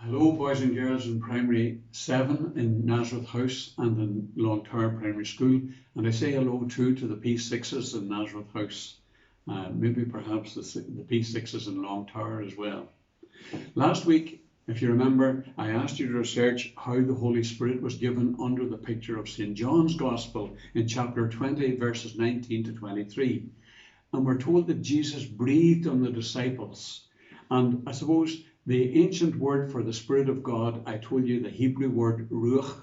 Hello, boys and girls in Primary 7 in Nazareth House and in Long Tower Primary School. And I say hello too to the P6s in Nazareth House. Maybe perhaps the P6s in Long Tower as well. Last week, if you remember, I asked you to research how the Holy Spirit was given under the picture of St. John's Gospel in chapter 20, verses 19 to 23. And we're told that Jesus breathed on the disciples. And I suppose the ancient word for the Spirit of God, I told you the Hebrew word ruach.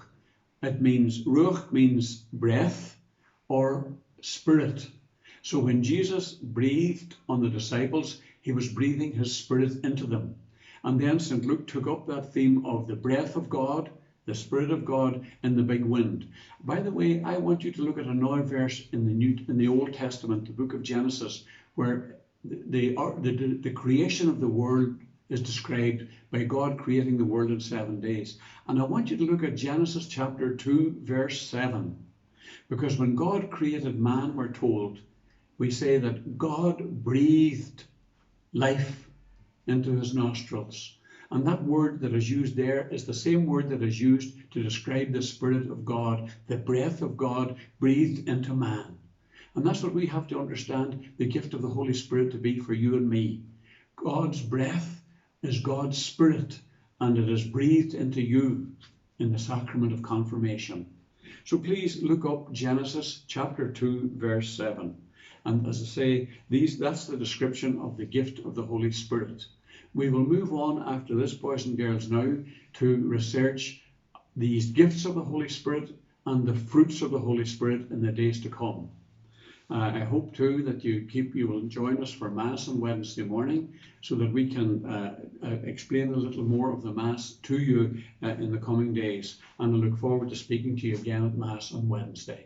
Ruach means breath or spirit. So when Jesus breathed on the disciples, he was breathing his Spirit into them. And then St. Luke took up that theme of the breath of God, the Spirit of God in the big wind. By the way, I want you to look at another verse in the Old Testament, the book of Genesis, where the creation of the world is described by God creating the world in 7 days. And I want you to look at Genesis chapter 2, verse 7. Because when God created man, we're told, we say that God breathed life into his nostrils. And that word that is used there is the same word that is used to describe the Spirit of God, the breath of God breathed into man. And that's what we have to understand the gift of the Holy Spirit to be for you and me. God's breath is God's Spirit, and it is breathed into you in the sacrament of confirmation. So please look up Genesis chapter 2, verse 7. And as I say, that's the description of the gift of the Holy Spirit. We will move on after this, boys and girls, now to research these gifts of the Holy Spirit and the fruits of the Holy Spirit in the days to come. I hope too that you will join us for Mass on Wednesday morning so that we can explain a little more of the Mass to you in the coming days. And I look forward to speaking to you again at Mass on Wednesday.